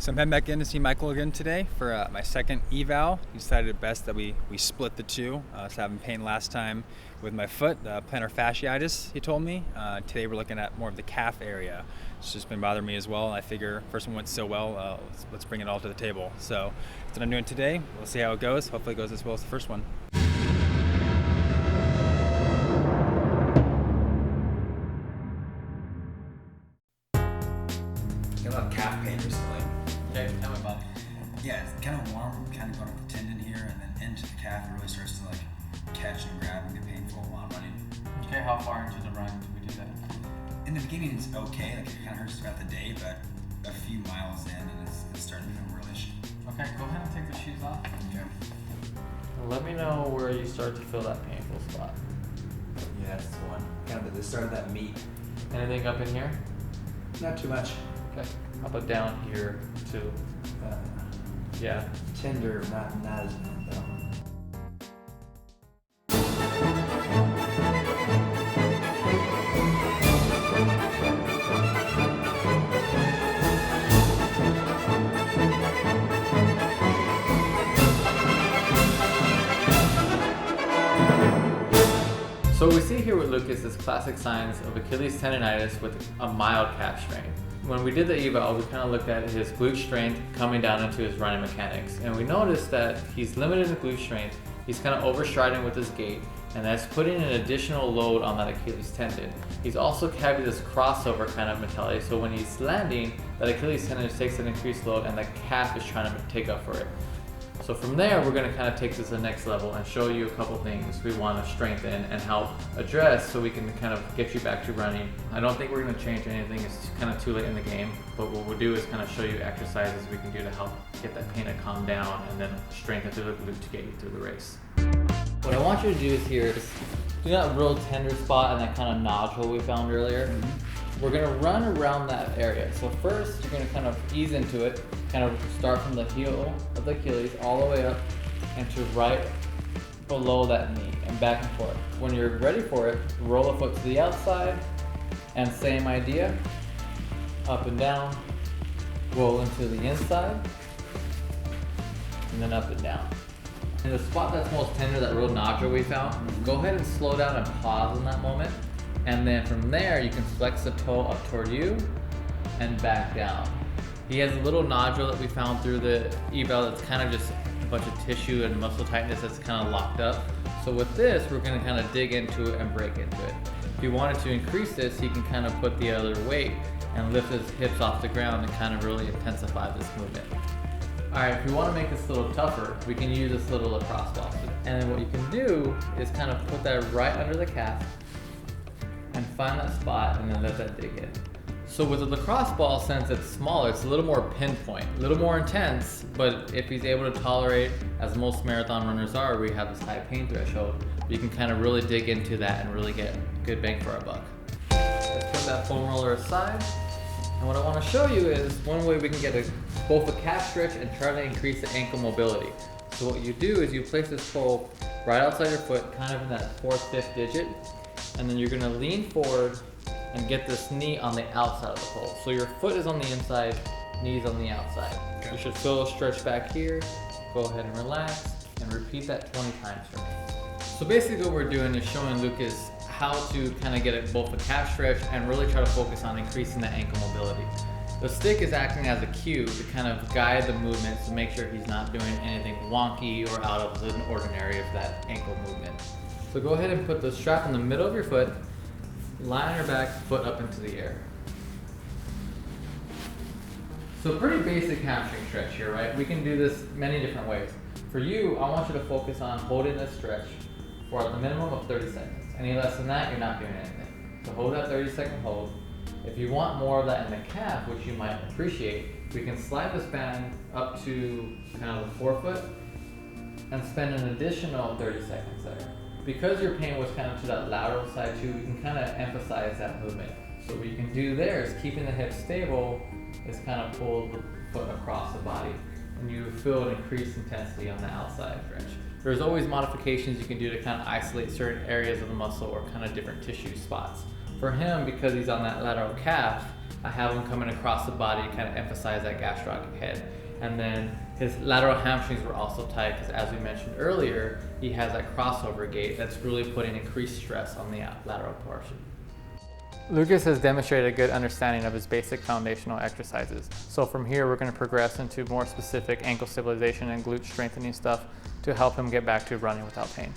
So I'm heading back in to see Michael again today for my second eval. He decided it best that we split the two. I was having pain last time with my foot, plantar fasciitis, he told me. Today we're looking at more of the calf area. It's just been bothering me as well. I figure first one went so well, let's bring it all to the table. So that's what I'm doing today. We'll see how it goes. Hopefully it goes as well as the first one. Got a lot of calf pain recently. Okay, tell me about it. Yeah, it's kind of warm, kind of going up the tendon here, and then into the calf. It really starts to like catch and grab and get painful while I'm running. Okay, how far into the run do we do that? In the beginning, it's okay. Like it kind of hurts throughout the day, but a few miles in, and it's starting to become real issue. Okay, go ahead and take the shoes off. Okay. Let me know where you start to feel that painful spot. Yeah, that's the one. Kind of at the start of that meat. Anything up in here? Not too much. Okay. How about down here too? Yeah. Tender, not as bad though. So what we see here with Lukas is classic signs of Achilles tendonitis with a mild calf strain. When we did the eval, we kind of looked at his glute strength coming down into his running mechanics, and we noticed that he's limited in glute strength, he's kind of overstriding with his gait, and that's putting an additional load on that Achilles tendon. He's also having this crossover kind of mentality, so when he's landing, that Achilles tendon takes an increased load and the calf is trying to take up for it. So from there, we're going to kind of take this to the next level and show you a couple things we want to strengthen and help address so we can kind of get you back to running. I don't think we're going to change anything. It's kind of too late in the game, but what we'll do is kind of show you exercises we can do to help get that pain to calm down and then strengthen through the glute to get you through the race. What I want you to do is do that real tender spot and that kind of nodule we found earlier. We're going to run around that area. So first, you're going to kind of ease into it, kind of start from the heel of the Achilles all the way up and to right below that knee and back and forth. When you're ready for it, roll the foot to the outside and same idea, up and down, roll into the inside, and then up and down. In the spot that's most tender, that real nodule we found, go ahead and slow down and pause in that moment. And then from there, you can flex the toe up toward you and back down. He has a little nodule that we found through the eval that's kind of just a bunch of tissue and muscle tightness that's kind of locked up. So with this, we're going to kind of dig into it and break into it. If you wanted to increase this, he can kind of put the other weight and lift his hips off the ground and kind of really intensify this movement. All right, if you want to make this a little tougher, we can use this little lacrosse ball. And then what you can do is kind of put that right under the calf and find that spot and then let that dig in. So with the lacrosse ball, since it's smaller, it's a little more pinpoint, a little more intense, but if he's able to tolerate, as most marathon runners are, we have this high pain threshold, you can kind of really dig into that and really get good bang for our buck. Let's put that foam roller aside. And what I want to show you is one way we can get both a calf stretch and try to increase the ankle mobility. So what you do is you place this pole right outside your foot, kind of in that fourth, fifth digit, and then you're going to lean forward and get this knee on the outside of the pole. So your foot is on the inside, knees on the outside. Okay. You should feel a stretch back here. Go ahead and relax and repeat that 20 times for me. So basically what we're doing is showing Lukas how to kind of get it both a calf stretch and really try to focus on increasing the ankle mobility. The stick is acting as a cue to kind of guide the movement to make sure he's not doing anything wonky or out of the ordinary of that ankle movement. So go ahead and put the strap in the middle of your foot, lie on your back, foot up into the air. So pretty basic hamstring stretch here, right? We can do this many different ways. For you, I want you to focus on holding this stretch for the minimum of 30 seconds. Any less than that, you're not doing anything. So hold that 30-second hold. If you want more of that in the calf, which you might appreciate, we can slide this band up to kind of the forefoot and spend an additional 30 seconds there. Because your pain was kind of to that lateral side too, we can kind of emphasize that movement. So what you can do there is keeping the hips stable, is kind of pull the foot across the body, and you feel an increased intensity on the outside stretch. There's always modifications you can do to kind of isolate certain areas of the muscle or kind of different tissue spots. For him, because he's on that lateral calf, I have him coming across the body to kind of emphasize that gastroc head. And then his lateral hamstrings were also tight because, as we mentioned earlier, he has that crossover gait that's really putting increased stress on the lateral portion. Lukas has demonstrated a good understanding of his basic foundational exercises. So from here, we're going to progress into more specific ankle stabilization and glute strengthening stuff to help him get back to running without pain.